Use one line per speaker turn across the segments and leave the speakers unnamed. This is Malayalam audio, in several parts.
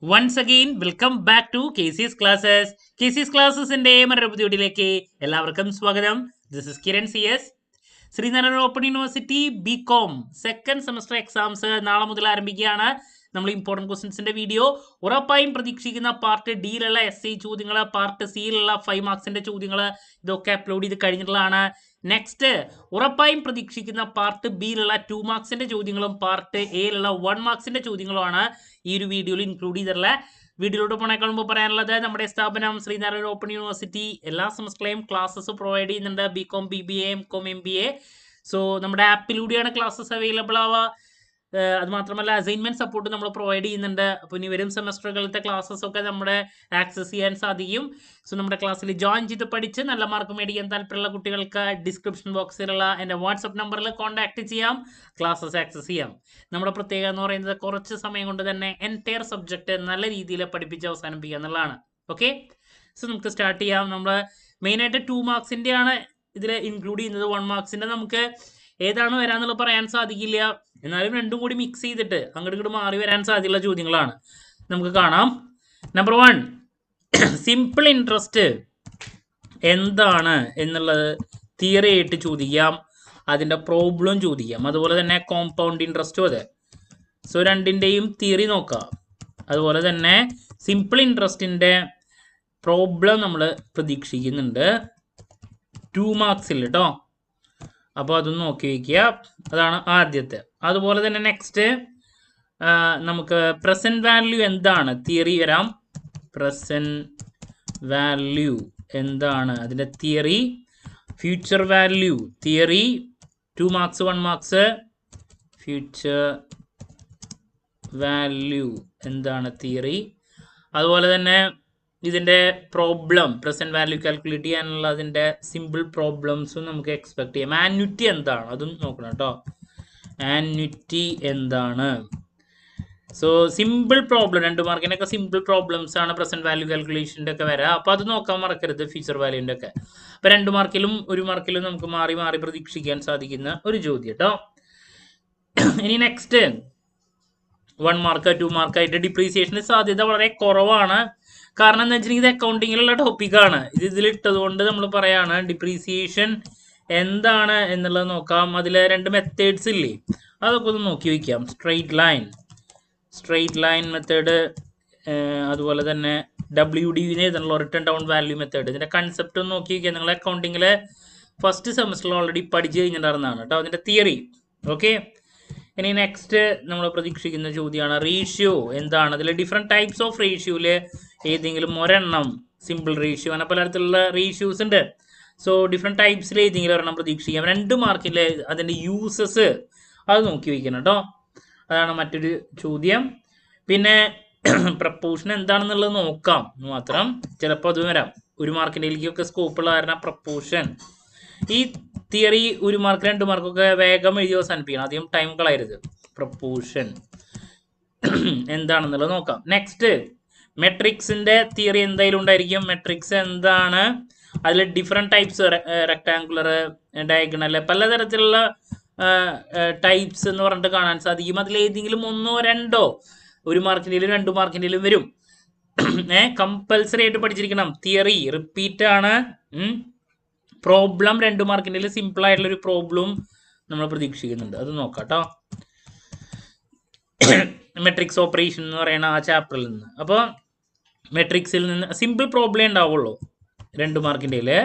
Once again, welcome back to KC's Classes. KC's Classesന്റെ മറ്റൊരു പുതിയ വീഡിയോയിലേക്ക് എല്ലാവർക്കും സ്വാഗതം. This is Kiran CS. Sreenarayana open university BCom second semester exams നാളെ മുതൽ ആരംഭിക്കുകയാണ്. നമ്മൾ ഇമ്പോർട്ടൻറ്റ് ക്വസ്റ്റ്യൻസിന്റെ വീഡിയോ ഉറപ്പായും പ്രതീക്ഷിക്കുന്ന പാർട്ട് ഡിയിലുള്ള SI ചോദ്യങ്ങൾ, പാർട്ട് സിയിലുള്ള 5 മാർക്സിന്റെ ചോദ്യങ്ങൾ ഇതൊക്കെ അപ്ലോഡ് ചെയ്ത് കഴിഞ്ഞിട്ടുള്ളതാണ്. നെക്സ്റ്റ് ഉറപ്പായും പ്രതീക്ഷിക്കുന്ന പാർട്ട് ബിയിലുള്ള 2 മാർക്സിന്റെ ചോദ്യങ്ങളും പാർട്ട് എയിലുള്ള 1 മാർക്സിന്റെ ചോദ്യങ്ങളുമാണ് ഈ ഒരു വീഡിയോയിൽ ഇൻക്ലൂഡ് ചെയ്തിട്ടുള്ള. വീഡിയോയിലോട്ട് പോണേക്കാൾ മുമ്പ് പറയാനുള്ളത്, നമ്മുടെ സ്ഥാപനം ശ്രീനാരായണ ഓപ്പൺ യൂണിവേഴ്സിറ്റി എല്ലാ സെമസ്റ്ററിലെയും ക്ലാസ്സസ് പ്രൊവൈഡ് ചെയ്യുന്നുണ്ട്. BCom BBA MCom MBA. So നമ്മുടെ ആപ്പിലൂടെയാണ് ക്ലാസ്സസ് അവൈലബിൾ ആവുക. അതുമാത്രമല്ല അസൈൻമെന്റ് സപ്പോർട്ട് നമ്മൾ പ്രൊവൈഡ് ചെയ്യുന്നുണ്ട്. അപ്പോൾ ഇനി വരും സെമസ്റ്ററുകളിലത്തെ ക്ലാസ്സസ് ഒക്കെ നമ്മുടെ ആക്സസ് ചെയ്യാൻ സാധിക്കും. സോ നമ്മുടെ ക്ലാസ്സിൽ ജോയിൻ ചെയ്ത് പഠിച്ച് നല്ല മാർക്ക് മേടിക്കാൻ താല്പര്യമുള്ള കുട്ടികൾക്ക് ഡിസ്ക്രിപ്ഷൻ ബോക്സിലുള്ള എൻ്റെ വാട്സപ്പ് നമ്പറിൽ കോൺടാക്ട് ചെയ്യാം, ക്ലാസ്സസ് ആക്സസ് ചെയ്യാം. നമ്മുടെ പ്രത്യേകത എന്ന് പറയുന്നത് കുറച്ച് സമയം കൊണ്ട് തന്നെ എൻറ്റയർ സബ്ജക്റ്റ് നല്ല രീതിയിൽ പഠിപ്പിച്ച് അവസാനിപ്പിക്കുക എന്നുള്ളതാണ്. ഓക്കെ, സോ നമുക്ക് സ്റ്റാർട്ട് ചെയ്യാം. നമ്മൾ മെയിനായിട്ട് 2 മാർക്സിൻ്റെയാണ് ഇതിൽ ഇൻക്ലൂഡ് ചെയ്യുന്നത്. 1 മാർക്സിൻ്റെ നമുക്ക് ഏതാണ് വരാന്നുള്ളത് പറയാൻ സാധിക്കില്ല. എന്നാലും രണ്ടും കൂടി മിക്സ് ചെയ്തിട്ട് അങ്ങോട്ട് ഇങ്ങോട്ട് മാറി വരാൻ സാധ്യതയുള്ള ചോദ്യങ്ങളാണ്. നമുക്ക് കാണാം. നമ്പർ 1, സിമ്പിൾ ഇൻട്രസ്റ്റ് എന്താണ് എന്നുള്ളത് തിയറി ആയിട്ട് ചോദിക്കാം, അതിൻ്റെ പ്രോബ്ലം ചോദിക്കാം. അതുപോലെ തന്നെ കോമ്പൗണ്ട് ഇൻട്രസ്റ്റും അതെ. സോ രണ്ടിൻ്റെയും തിയറി നോക്കാം. അതുപോലെ തന്നെ സിമ്പിൾ ഇൻട്രസ്റ്റിൻ്റെ പ്രോബ്ലം നമ്മൾ പ്രതീക്ഷിക്കുന്നുണ്ട് 2 മാർക്സിൽ കേട്ടോ. അപ്പോൾ അതൊന്ന് നോക്കി വയ്ക്കുക. അതാണ് ആദ്യത്തെ. അതുപോലെ തന്നെ നെക്സ്റ്റ് നമുക്ക് പ്രസൻറ്റ് വാല്യൂ എന്താണ് തിയറി വരാം. പ്രസൻറ്റ് വാല്യൂ എന്താണ് അതിൻ്റെ theory. Future value theory 2 marks 1 marks. Future value എന്താണ് തിയറി. അതുപോലെ തന്നെ ഇതിൻ്റെ പ്രോബ്ലം, പ്രസൻറ്റ് വാല്യൂ കാൽക്കുലേറ്റ് ചെയ്യാനുള്ള അതിൻ്റെ സിമ്പിൾ പ്രോബ്ലംസും നമുക്ക് എക്സ്പെക്ട് ചെയ്യാം. ആന്വിറ്റി എന്താണ് അതും നോക്കണം കേട്ടോ. ആന്വിറ്റി എന്താണ്. സോ സിമ്പിൾ പ്രോബ്ലം 2 മാർക്കിനൊക്കെ സിമ്പിൾ പ്രോബ്ലംസ് ആണ് പ്രസൻറ്റ് വാല്യൂ കാൽക്കുലേഷൻ്റെ ഒക്കെ വരാം. അപ്പോൾ അത് നോക്കാൻ മറക്കരുത്, ഫ്യൂച്ചർ വാല്യൂൻ്റെ ഒക്കെ. അപ്പോൾ 2 മാർക്കിലും 1 മാർക്കിലും നമുക്ക് മാറി മാറി പ്രതീക്ഷിക്കാൻ സാധിക്കുന്ന ഒരു ചോദ്യം കേട്ടോ. ഇനി നെക്സ്റ്റ് 1 മാർക്ക് 2 മാർക്കായിട്ട് ഡിപ്രീസിയേഷൻ്റെ സാധ്യത വളരെ കുറവാണ്. കാരണം എന്താ വെച്ചിട്ടുണ്ടെങ്കിൽ ഇത് അക്കൗണ്ടിങ്ങിലുള്ള ടോപ്പിക്കാണ്. ഇതിലിട്ടത് കൊണ്ട് നമ്മൾ പറയാണ് ഡിപ്രീസിയേഷൻ എന്താണ് എന്നുള്ളത് നോക്കാം. അതിൽ 2 മെത്തേഡ്സ് ഇല്ലേ, അതൊക്കെ ഒന്ന് നോക്കി വയ്ക്കാം. സ്ട്രെയിറ്റ് ലൈൻ മെത്തേഡ്, അതുപോലെ തന്നെ WD എന്നുള്ള റിട്ടേൺ ഡൗൺ വാല്യൂ മെത്തേഡ്. ഇതിൻ്റെ കൺസെപ്റ്റ് ഒന്ന് നോക്കി വയ്ക്കുക. നിങ്ങൾ അക്കൗണ്ടിങ്ങിൽ ഫസ്റ്റ് സെമസ്റ്ററിൽ ഓൾറെഡി പഠിച്ചു കഴിഞ്ഞിട്ടുണ്ടായിരുന്നതാണ് കേട്ടോ അതിൻ്റെ തിയറി. ഓക്കെ, ഇനി നെക്സ്റ്റ് നമ്മൾ പ്രതീക്ഷിക്കുന്ന ചോദ്യമാണ് റേഷ്യോ എന്താണ്. അതിൽ ഡിഫറെൻറ്റ് ടൈപ്സ് ഓഫ് റേഷ്യോയിൽ ഏതെങ്കിലും ഒരെണ്ണം, സിമ്പിൾ റേഷ്യോ അങ്ങനെ പലതരത്തിലുള്ള റേഷ്യോസ് ഉണ്ട്. സോ ഡിഫറെൻറ്റ് ടൈപ്സിൽ ഏതെങ്കിലും ഒരെണ്ണം പ്രതീക്ഷിക്കാം. 2 മാർക്കിൽ അതിൻ്റെ യൂസസ് അത് നോക്കി വയ്ക്കണം കേട്ടോ. അതാണ് മറ്റൊരു ചോദ്യം. പിന്നെ പ്രപ്പോർഷൻ എന്താണെന്നുള്ളത് നോക്കാം മാത്രം. ചിലപ്പോൾ അത് വരാം. 1 മാർക്കിൻ്റെയിലേക്കൊക്കെ സ്കോപ്പുള്ള കാരണം പ്രപ്പോർഷൻ. ഈ തിയറി 1 മാർക്ക് 2 മാർക്കൊക്കെ വേഗം എഴുതി അവസാനിപ്പിക്കണം, അധികം ടൈം കളയരുത്. പ്രപ്പോർഷൻ എന്താണെന്നുള്ളത് നോക്കാം. നെക്സ്റ്റ് മെട്രിക്സിൻ്റെ തിയറി എന്തായാലും ഉണ്ടായിരിക്കും. മെട്രിക്സ് എന്താണ്, അതിൽ ഡിഫറെൻറ്റ് ടൈപ്സ്, റെക്ടാങ്കുലർ, ഡയഗണൽ, പലതരത്തിലുള്ള ടൈപ്സ് എന്ന് പറഞ്ഞിട്ട് കാണാൻ സാധിക്കും. അതിലേതെങ്കിലും 1 2 1 മാർക്കിൻ്റെയിലും 2 മാർക്കിൻ്റെയിലും വരും. കമ്പൽസറി ആയിട്ട് പഠിച്ചിരിക്കണം. തിയറി റിപ്പീറ്റ് ആണ്. പ്രോബ്ലം 2 മാർക്കിൻ്റെ സിമ്പിൾ ആയിട്ടുള്ളൊരു പ്രോബ്ലം നമ്മൾ പ്രതീക്ഷിക്കുന്നുണ്ട്. അത് നോക്കാം കേട്ടോ. മെട്രിക്സ് ഓപ്പറേഷൻ എന്ന് പറയുന്ന ആ ചാപ്റ്ററിൽ നിന്ന്. അപ്പോൾ മെട്രിക്സിൽ നിന്ന് സിമ്പിൾ പ്രോബ്ലം ഉണ്ടാവുള്ളൂ 2 മാർക്കിൻ്റെ.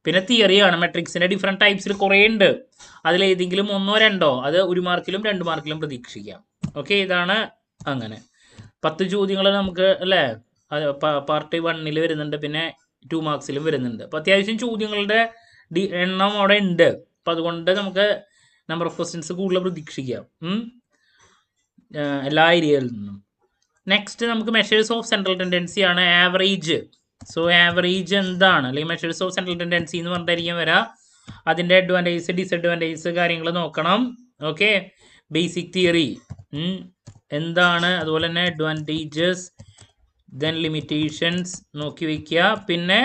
പിന്നെ തിയറിയാണ്. മെട്രിക്സിൻ്റെ ഡിഫറെൻറ്റ് ടൈപ്സിൽ കുറേ ഉണ്ട്. അതിലേതെങ്കിലും 1 2 അത് 1 മാർക്കിലും 2 മാർക്കിലും പ്രതീക്ഷിക്കാം. ഓക്കെ, ഇതാണ് അങ്ങനെ 10 ചോദ്യങ്ങൾ നമുക്ക് അല്ലേ പാർട്ട് 1 വരുന്നുണ്ട്, പിന്നെ 2 മാർക്സിലും വരുന്നുണ്ട്. അപ്പോൾ അത്യാവശ്യം ചോദ്യങ്ങളുടെ എണ്ണം അവിടെ ഉണ്ട്. അപ്പോൾ അതുകൊണ്ട് നമുക്ക് നമ്പർ ഓഫ് ക്വസ്റ്റ്യൻസ് കൂടുതൽ പ്രതീക്ഷിക്കാം എല്ലാ ഏരിയയിൽ നിന്നും. നെക്സ്റ്റ് നമുക്ക് മെഷേഴ്സ് ഓഫ് സെൻട്രൽ ടെൻഡൻസി ആണ്. ആവറേജ്. സോ ആവറേജ് എന്താണ്, അല്ലെങ്കിൽ മെഷേഴ്സ് ഓഫ് സെൻട്രൽ ടെൻഡൻസി എന്ന് പറഞ്ഞിട്ടായിരിക്കും വരാം. അതിൻ്റെ അഡ്വാൻറ്റേജ് ഡിസഡ്വാൻറ്റേജസ് കാര്യങ്ങൾ നോക്കണം. ഓക്കെ, ബേസിക് തിയറി എന്താണ്, അതുപോലെ തന്നെ അഡ്വാൻറ്റേജസ്, ദെൻ ലിമിറ്റേഷൻസ് നോക്കി വയ്ക്കുക. പിന്നെ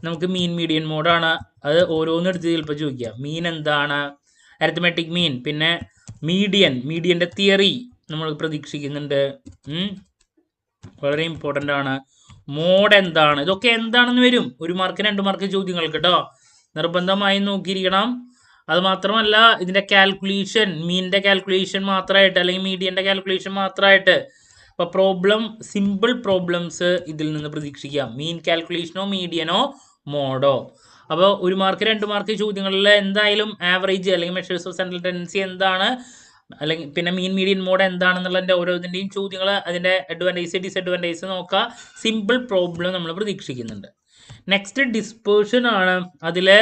നമുക്ക് മീൻ മീഡിയൻ മോഡാണ്. അത് ഓരോന്നും എടുത്ത് ചിലപ്പോൾ ചോദിക്കുക. മീൻ എന്താണ്, അരിത്മെറ്റിക് മീൻ, പിന്നെ മീഡിയൻ്റെ തിയറി നമ്മൾ പ്രതീക്ഷിക്കുന്നുണ്ട്. വളരെ ഇമ്പോർട്ടൻ്റ് ആണ്. മോഡ് എന്താണ്, ഇതൊക്കെ എന്താണെന്ന് വരും 1 മാർക്ക് 2 മാർക്ക് ചോദ്യങ്ങൾക്ക് കേട്ടോ, നിർബന്ധമായും നോക്കിയിരിക്കണം. അത് മാത്രമല്ല ഇതിൻ്റെ കാൽക്കുലേഷൻ, മീനിൻ്റെ കാൽക്കുലേഷൻ മാത്രമായിട്ട് അല്ലെങ്കിൽ മീഡിയൻ്റെ കാൽക്കുലേഷൻ മാത്രമായിട്ട് ഇപ്പോൾ പ്രോബ്ലം സിമ്പിൾ പ്രോബ്ലംസ് ഇതിൽ നിന്ന് പ്രതീക്ഷിക്കാം. മീൻ കാൽക്കുലേഷനോ മീഡിയനോ മോഡോ. അപ്പോൾ 1 മാർക്ക് 2 മാർക്ക് ചോദ്യങ്ങളിൽ എന്തായാലും ആവറേജ് അല്ലെങ്കിൽ മെഷേഴ്സ് ഓഫ് സെൻട്രൽ ടെൻഡൻസി എന്താണ്, അല്ലെങ്കിൽ പിന്നെ മീൻ മീഡിയൻ മോഡ് എന്താണെന്നുള്ളതിൻ്റെ ഓരോന്നിൻ്റെയും ചോദ്യങ്ങൾ, അതിൻ്റെ അഡ്വാൻറ്റേജ് ഡിസഡ്വാൻറ്റേജ് നോക്കുക. സിമ്പിൾ പ്രോബ്ലം നമ്മൾ പ്രതീക്ഷിക്കുന്നുണ്ട്. നെക്സ്റ്റ് ഡിസ്പേർഷൻ ആണ്. അതിലെ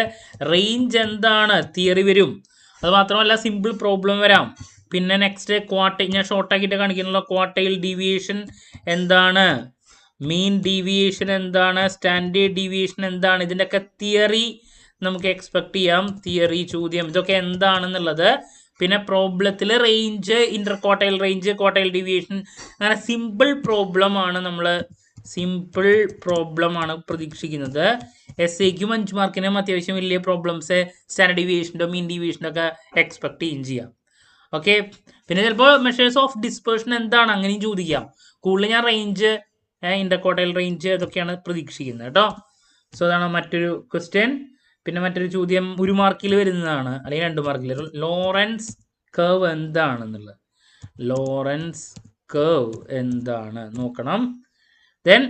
റേഞ്ച് എന്താണ് തിയറി വരും. അത് മാത്രമല്ല സിമ്പിൾ പ്രോബ്ലം വരാം. പിന്നെ നെക്സ്റ്റ് ക്വാർട്ടൈൽ, ഞാൻ ഷോർട്ടാക്കിയിട്ട് കാണിക്കുന്നുള്ള ക്വാർട്ടൈൽ ഡീവിയേഷൻ എന്താണ്, മീൻ ഡീവിയേഷൻ എന്താണ്, സ്റ്റാൻഡേർഡ് ഡീവിയേഷൻ എന്താണ്, ഇതിൻ്റെയൊക്കെ തിയറി നമുക്ക് എക്സ്പെക്ട് ചെയ്യാം. തിയറി ചോദ്യം ഇതൊക്കെ എന്താണെന്നുള്ളത്. പിന്നെ പ്രോബ്ലത്തിൽ range, inter quartile range, quartile deviation, അങ്ങനെ സിമ്പിൾ പ്രോബ്ലം ആണ് നമ്മൾ പ്രതീക്ഷിക്കുന്നത്. എസ്ഐക്കും 5 മാർക്കിനും അത്യാവശ്യം വലിയ പ്രോബ്ലംസ് സ്റ്റാൻഡേർഡ് ഡീവിയേഷൻ്റെ മീൻ ഡീവിയേഷൻ്റെ ഒക്കെ എക്സ്പെക്ട് ചെയ്യുകയും ചെയ്യാം. ഓക്കെ. പിന്നെ ചിലപ്പോൾ മെഷേഴ്സ് ഓഫ് ഡിസ്പേർഷൻ എന്താണ് അങ്ങനെയും ചോദിക്കാം. കൂടുതൽ ഞാൻ റേഞ്ച്, ഇന്റർ ക്വാർട്ടൈൽ റേഞ്ച് ഇതൊക്കെയാണ് പ്രതീക്ഷിക്കുന്നത് കേട്ടോ. സോ അതാണ് മറ്റൊരു ക്വസ്റ്റ്യൻ. പിന്നെ മറ്റൊരു ചോദ്യം 1 മാർക്കിൽ വരുന്നതാണ് അല്ലെങ്കിൽ 2 മാർക്കിൽ, ലോറൻസ് കർവ് എന്താണെന്നുള്ളത്. ലോറൻസ് കർവ് എന്താണ് നോക്കണം. ദെൻ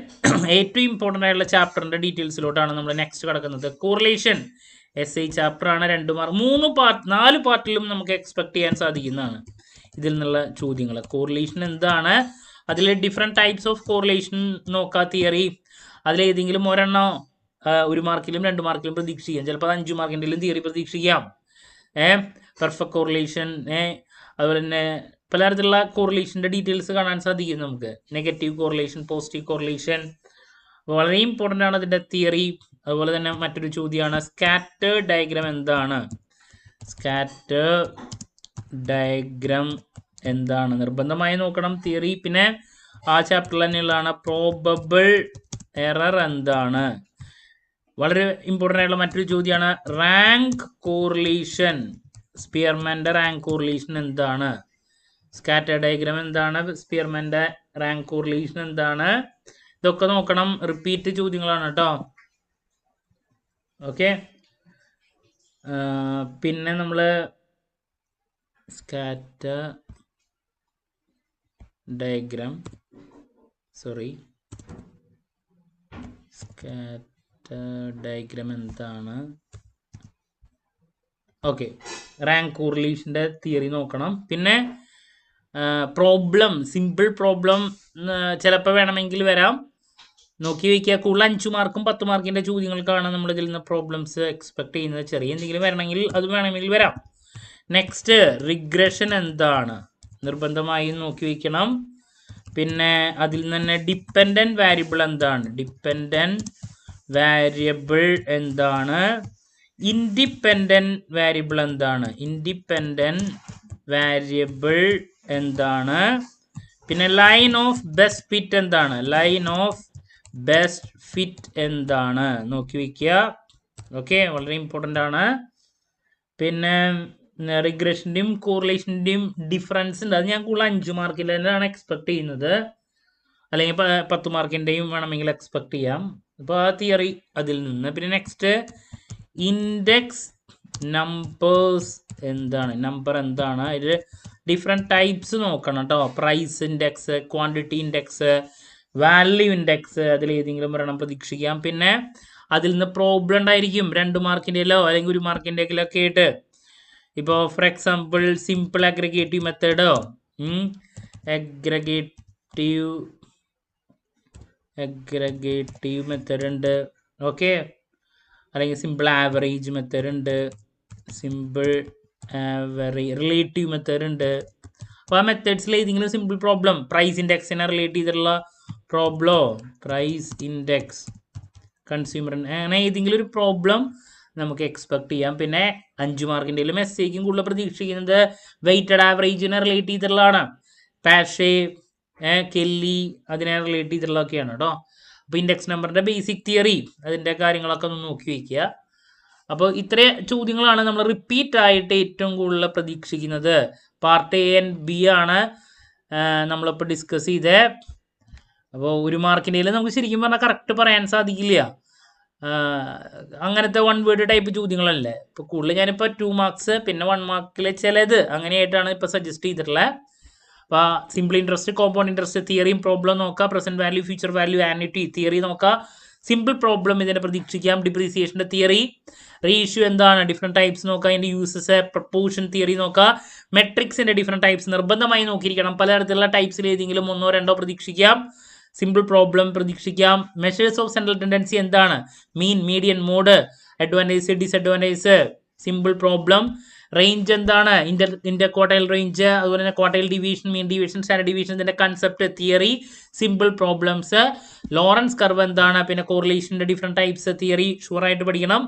ഏറ്റവും ഇമ്പോർട്ടൻ്റ് ആയിട്ടുള്ള ചാപ്റ്ററിൻ്റെ ഡീറ്റെയിൽസിലോട്ടാണ് നമ്മൾ നെക്സ്റ്റ് കിടക്കുന്നത്. കോറിലേഷൻ SI ചാപ്റ്റർ ആണ്. 2 മാർക്ക് 4 പാർട്ടിലും നമുക്ക് എക്സ്പെക്ട് ചെയ്യാൻ സാധിക്കുന്നതാണ് ഇതിൽ നിന്നുള്ള ചോദ്യങ്ങൾ. കോറിലേഷൻ എന്താണ്, അതിൽ ഡിഫറെൻറ്റ് ടൈപ്സ് ഓഫ് കോറിലേഷൻ നോക്കുക. തിയറി അതിലേതെങ്കിലും ഒരെണ്ണം 1 മാർക്കിലും 2 മാർക്കിലും പ്രതീക്ഷിക്കാം. ചിലപ്പോൾ 5 മാർക്കിൻ്റെയും തിയറി പ്രതീക്ഷിക്കാം. പെർഫെക്റ്റ് കോറിലേഷൻ, അതുപോലെ തന്നെ പലതരത്തിലുള്ള കോറിലേഷൻ്റെ ഡീറ്റെയിൽസ് കാണാൻ സാധിക്കും നമുക്ക്. നെഗറ്റീവ് കോറിലേഷൻ, പോസിറ്റീവ് കോറിലേഷൻ വളരെ ഇമ്പോർട്ടൻ്റ് ആണ് അതിൻ്റെ തിയറി. അതുപോലെ തന്നെ മറ്റൊരു ചോദ്യമാണ് സ്കാറ്റർ ഡയഗ്രാം എന്താണ്. സ്കാറ്റർ ഡയഗ്രാം എന്താണ് നിർബന്ധമായി നോക്കണം തിയറി. പിന്നെ ആ ചാപ്റ്ററിൽ തന്നെയുള്ളതാണ് പ്രോബബിൾ എറർ എന്താണ്. വളരെ ഇമ്പോർട്ടൻ്റ് ആയിട്ടുള്ള മറ്റൊരു ചോദ്യമാണ് റാങ്ക് കോറിലേഷൻ. സ്പിയർമാൻ്റെ റാങ്ക് കോറിലേഷൻ എന്താണ്, സ്കാറ്റർ ഡയഗ്രാം എന്താണ്, സ്പിയർമാൻ്റെ റാങ്ക് കോറിലേഷൻ എന്താണ്, ഇതൊക്കെ നോക്കണം. റിപ്പീറ്റ് ചോദ്യങ്ങളാണ് കേട്ടോ. ഓക്കെ. പിന്നെ നമ്മൾ സ്കാറ്റർ ഡയഗ്രാം എന്താണ്. ഓക്കെ, റാങ്ക് കോറിലേഷൻ്റെ തിയറി നോക്കണം. പിന്നെ പ്രോബ്ലം, സിമ്പിൾ പ്രോബ്ലം ചിലപ്പോൾ വേണമെങ്കിൽ വരാം, നോക്കി വയ്ക്കുക. കൂടുതൽ 5 മാർക്കും 10 മാർക്കിൻ്റെ ചോദ്യങ്ങൾക്കാണ് നമ്മൾ ഇതിൽ നിന്ന് പ്രോബ്ലംസ് എക്സ്പെക്ട് ചെയ്യുന്നത്. ചെറിയ എന്തെങ്കിലും വരണമെങ്കിൽ അത് വേണമെങ്കിൽ വരാം. നെക്സ്റ്റ് റിഗ്രഷൻ എന്താണ് നിർബന്ധമായും നോക്കി വയ്ക്കണം. പിന്നെ അതിൽ നിന്ന് തന്നെ ഡിപ്പെൻഡൻറ്റ് വേരിയബിൾ എന്താണ്, ഡിപ്പെൻഡൻറ്റ് വേരിയബിൾ എന്താണ്, ഇൻഡിപെൻഡൻറ്റ് വേരിയബിൾ എന്താണ്, ഇൻഡിപെൻഡൻറ്റ് വേരിയബിൾ എന്താണ്. പിന്നെ ലൈൻ ഓഫ് ബെസ്റ്റ് ഫിറ്റ് എന്താണ്, ലൈൻ ഓഫ് ബെസ്റ്റ് ഫിറ്റ് എന്താണ് നോക്കി വയ്ക്കുക. ഓക്കെ, വളരെ ഇമ്പോർട്ടൻ്റ് ആണ്. പിന്നെ റിഗ്രഷൻ്റെയും കോറിലേഷൻ്റെയും ഡിഫറൻസ് ഉണ്ട്. അത് ഞാൻ കൂടുതൽ 5 മാർക്കിൽ തന്നെയാണ് എക്സ്പെക്ട് ചെയ്യുന്നത്, അല്ലെങ്കിൽ 10 മാർക്കിൻ്റെയും വേണമെങ്കിൽ എക്സ്പെക്ട് ചെയ്യാം. അപ്പോൾ ആ തിയറി അതിൽ നിന്ന്. പിന്നെ നെക്സ്റ്റ് ഇൻഡെക്സ് നമ്പേഴ്സ് എന്താണ്, നമ്പർ എന്താണ്, അതിൽ ഡിഫറെൻറ്റ് ടൈപ്സ് നോക്കണം കേട്ടോ. Price index, quantity index, value index, അതിലേതെങ്കിലും ഒരെണ്ണം പ്രതീക്ഷിക്കാം. പിന്നെ അതിൽ നിന്ന് പ്രോബ്ലം ഉണ്ടായിരിക്കും 2 മാർക്കിൻ്റെയിലോ അല്ലെങ്കിൽ 1 മാർക്കിൻ്റെയൊക്കെ ആയിട്ട്. ഇപ്പോൾ ഫോർ എക്സാമ്പിൾ സിമ്പിൾ അഗ്രഗേറ്റീവ് മെത്തേഡോ, അഗ്രഗേറ്റീവ് മെത്തേഡ് ഉണ്ട്. ഓക്കെ, അല്ലെങ്കിൽ സിമ്പിൾ ആവറേജ് മെത്തേഡ് ഉണ്ട്, സിമ്പിൾ റിലേറ്റീവ് മെത്തേഡ് ഉണ്ട്. അപ്പോൾ ആ മെത്തേഡ്സിൽ ഏതെങ്കിലും സിമ്പിൾ പ്രോബ്ലം, പ്രൈസ് ഇൻഡെക്സിനെ റിലേറ്റ് ചെയ്തിട്ടുള്ള പ്രോബ്ലോ, പ്രൈസ് ഇൻഡെക്സ്, കൺസ്യൂമർ, അങ്ങനെ ഏതെങ്കിലും ഒരു പ്രോബ്ലം നമുക്ക് എക്സ്പെക്ട് ചെയ്യാം. പിന്നെ 5 മാർക്കിൻ്റെയിലും SIക്കും കൂടുതൽ പ്രതീക്ഷിക്കുന്നത് വെയ്റ്റഡ് ആവറേജിനെ റിലേറ്റ് ചെയ്തിട്ടുള്ളതാണ്. പാഷേ, കെല്ലി, അതിനെ റിലേറ്റ് ചെയ്തിട്ടുള്ളതൊക്കെയാണ് കേട്ടോ. അപ്പോൾ ഇൻഡെക്സ് നമ്പറിൻ്റെ ബേസിക് തിയറി, അതിൻ്റെ കാര്യങ്ങളൊക്കെ ഒന്ന് നോക്കി വയ്ക്കുക. അപ്പോൾ ഇത്രയും ചോദ്യങ്ങളാണ് നമ്മൾ റിപ്പീറ്റ് ആയിട്ട് ഏറ്റവും കൂടുതൽ പ്രതീക്ഷിക്കുന്നത്. പാർട്ട് A and B ആണ് നമ്മളിപ്പോൾ ഡിസ്കസ് ചെയ്തത്. അപ്പോൾ 1 മാർക്കിൻ്റെ നമുക്ക് ശരിക്കും പറഞ്ഞാൽ കറക്റ്റ് പറയാൻ സാധിക്കില്ല. അങ്ങനത്തെ 1 വേർഡ് ടൈപ്പ് ചോദ്യങ്ങളല്ലേ. ഇപ്പോൾ കൂടുതൽ ഞാനിപ്പോൾ 2 മാർക്സ് പിന്നെ 1 മാർക്കിൽ ചിലത് അങ്ങനെയായിട്ടാണ് ഇപ്പോൾ സജസ്റ്റ് ചെയ്തിട്ടുള്ളത്. അപ്പോൾ സിമ്പിൾ ഇൻട്രസ്റ്റ്, കോമ്പൗണ്ട് ഇൻട്രസ്റ്റ്, തിയറിയും പ്രോബ്ലം നോക്കുക, present value, future value, annuity theory നോക്കുക, സിമ്പിൾ പ്രോബ്ലം ഇതിനെ പ്രതീക്ഷിക്കാം, ഡിപ്രീസിയേഷൻ്റെ തിയറി, റേഷ്യോ എന്താണ്, ഡിഫറെൻറ്റ് ടൈപ്സ് നോക്കുക, അതിൻ്റെ യൂസസ്, പ്രപ്പോർഷൻ തിയറി നോക്കുക, മെട്രിക്സിൻ്റെ ഡിഫറെൻറ്റ് ടൈപ്സ് നിർബന്ധമായി നോക്കിയിരിക്കണം. പലതരത്തിലുള്ള ടൈപ്സിൽ ഏതെങ്കിലും 1 2 പ്രതീക്ഷിക്കാം. സിമ്പിൾ പ്രോബ്ലം പ്രതീക്ഷിക്കാം. മെഷേഴ്സ് ഓഫ് സെൻട്രൽ ടെൻഡൻസി എന്താണ്, mean, median, mode, advantage, disadvantage. Simple problem range എന്താണ്, ഇന്റർ ക്വാർട്ടൈൽ റേഞ്ച്, അതുപോലെ തന്നെ quartile division, mean division, standard division, ഇതിന്റെ concept, theory, simple problems, Lorenz curve എന്താണ്, പിന്നെ കോറിലേഷൻ്റെ ഡിഫറെൻറ്റ് ടൈപ്സ്, തിയറി ഷുവറായിട്ട് പഠിക്കണം.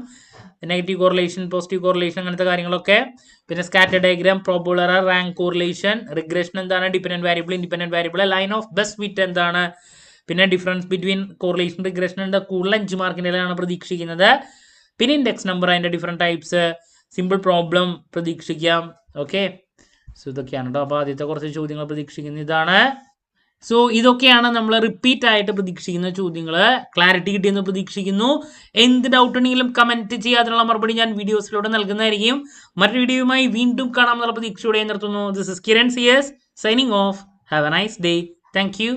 നെഗറ്റീവ് കോറിലേഷൻ, പോസിറ്റീവ് കോറിലേഷൻ, അങ്ങനത്തെ കാര്യങ്ങളൊക്കെ. പിന്നെ scatter diagram, probable error, rank correlation, regression എന്താണ്, dependent variable, independent variable, line of best fit എന്താണ്, പിന്നെ ഡിഫറൻസ് ബിറ്റ്വീൻ കോറിലേഷൻ റിഗ്രഷൻ ഉണ്ട്. കൂടുതൽ 5 മാർക്കിൻ്റെയാണ് പ്രതീക്ഷിക്കുന്നത്. പിന്നെ ഇൻഡെക്സ് നമ്പർ, അതിൻ്റെ ഡിഫറെൻറ്റ് ടൈപ്സ്, സിമ്പിൾ പ്രോബ്ലം പ്രതീക്ഷിക്കാം. ഓക്കെ, സോ ഇതൊക്കെയാണ് കേട്ടോ. അപ്പോൾ ആദ്യത്തെ കുറച്ച് ചോദ്യങ്ങൾ പ്രതീക്ഷിക്കുന്ന ഇതാണ്. സോ ഇതൊക്കെയാണ് നമ്മൾ റിപ്പീറ്റ് ആയിട്ട് പ്രതീക്ഷിക്കുന്ന ചോദ്യങ്ങൾ. ക്ലാരിറ്റി കിട്ടിയെന്ന് പ്രതീക്ഷിക്കുന്നു. എന്ത് ഡൗട്ട് ഉണ്ടെങ്കിലും കമൻറ്റ് ചെയ്യുക, അതിനുള്ള മറുപടി ഞാൻ വീഡിയോസിലൂടെ നൽകുന്നതായിരിക്കും. മറ്റൊരു വീഡിയോയുമായി വീണ്ടും കാണാമെന്നുള്ള പ്രതീക്ഷയോടെ നിർത്തുന്നു. This is Kiran CS signing off. Have a nice day. Thank U.